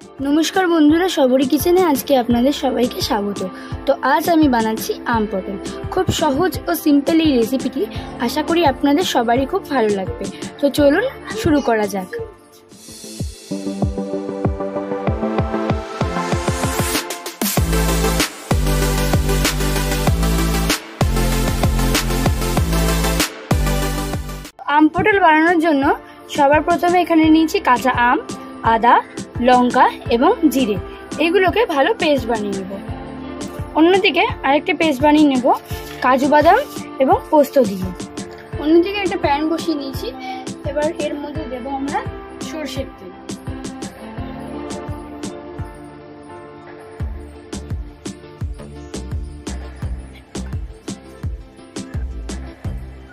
नमस्कार बंधुरा सबरी किचेने आज के आपनादेर सबाइके स्वागत। तो आज आमी बानाচ্ছি आम पटल। खूब सहज और सिम्पल এই রেসিপিটি आशा करी आपनादेर सबाরই खूब भालो लागবে। तो चलुन शुरू करा যাক। आम पटल बानाনোর জন্য সবার প্রথমে এখানে নিয়েছি কাঁচা আম, আদা, লঙ্কা এবং জিরে, এইগুলোকে ভালো পেস্ট বানিয়ে নেব। অন্যদিকে আরেকটা পেস্ট বানিয়ে নেব কাজু বাদাম এবং পোস্ত দিয়ে। অন্যদিকে একটা প্যান বসিয়ে নিয়েছি, এবার এর মধ্যে দেব আমরা সরষের তেল।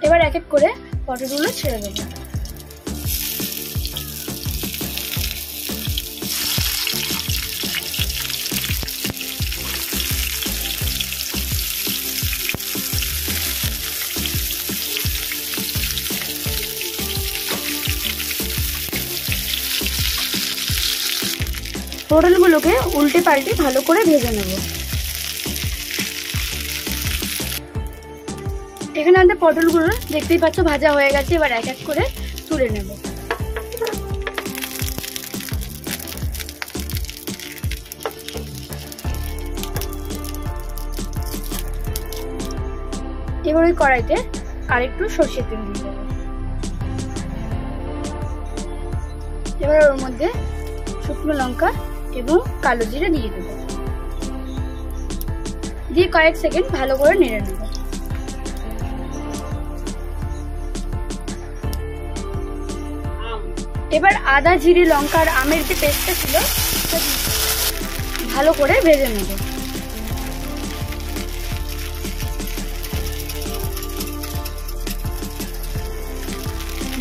এবার এক এক করে পটলগুলো ছেড়ে দেব। পটলগুলোকে উল্টে পাল্টে ভালো করে ভেজে নেব। এখানে আমাদের পটলগুলো দেখতেই পাচ্ছ ভাজা হয়ে গেছে, এবার এক এক করে তুলে নেব। এবার ওই কড়াইতে আরেকটু সরষের তেল দিয়ে দেব। এবার ওর মধ্যে শুকনো লঙ্কা এবং কালো জিরে দিয়ে দেব, দিয়ে কয়েক সেকেন্ড ভালো করে নেড়ে নেব। এবার আদা, জিরে, লঙ্কা আর আমের যে পেস্টটা ছিল ভালো করে ভেজে নেব।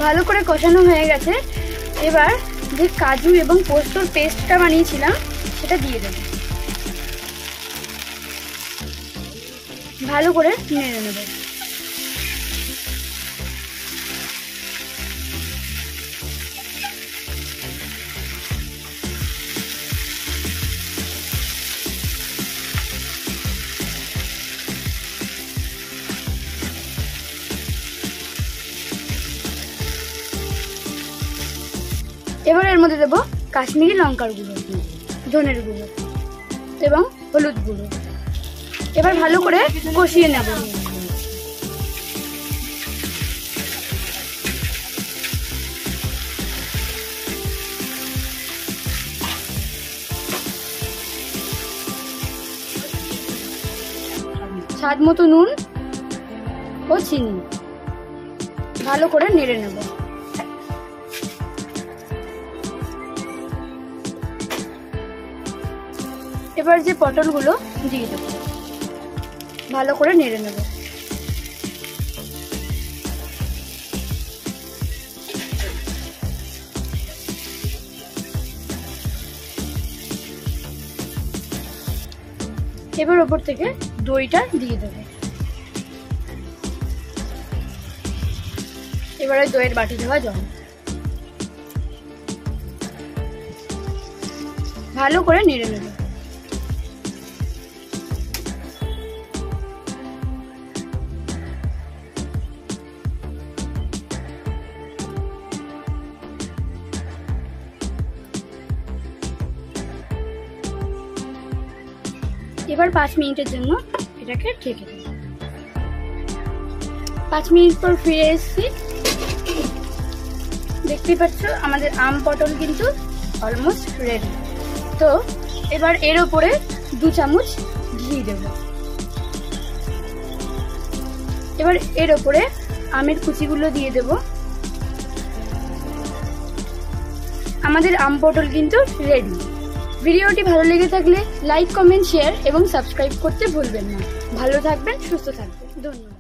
ভালো করে কষানো হয়ে গেছে, এবার যে কাজু এবং পোস্তর পেস্টটা বানিয়েছিলাম সেটা দিয়ে দেব। ভালো করে নেড়ে নেব। এবার এর মধ্যে দেব কাশ্মীরি লঙ্কার গুঁড়ো, ধনের গুঁড়ো এবং হলুদ গুঁড়ো। এবার ভালো করে কষিয়ে নেব। স্বাদ মতো নুন ও চিনি ভালো করে নেড়ে নেব। এবার যে পটলগুলো দিয়ে দেব, ভালো করে নেড়ে নেব। এবার ওপর থেকে দইটা দিয়ে দেব। এবার ওই দইয়ের বাটি দেওয়া জল ভালো করে নেড়ে নেব। এবার 5 মিনিটের জন্য এটাকে ঢেকে দেব। 5 মিনিট পর ফিরে এসেছি, দেখতেই পাচ্ছ আমাদের আম পটল কিন্তু অলমোস্ট রেডি। তো এবার এর উপরে 2 চামচ ঘি দেব। এবার এর উপরে আমের কুচিগুলো দিয়ে দেব। আমাদের আম পটল কিন্তু রেডি। ভিডিওটি ভালো লেগে থাকলে লাইক, কমেন্ট, শেয়ার এবং সাবস্ক্রাইব করতে ভুলবেন না। ভালো থাকবেন, সুস্থ থাকবেন। ধন্যবাদ।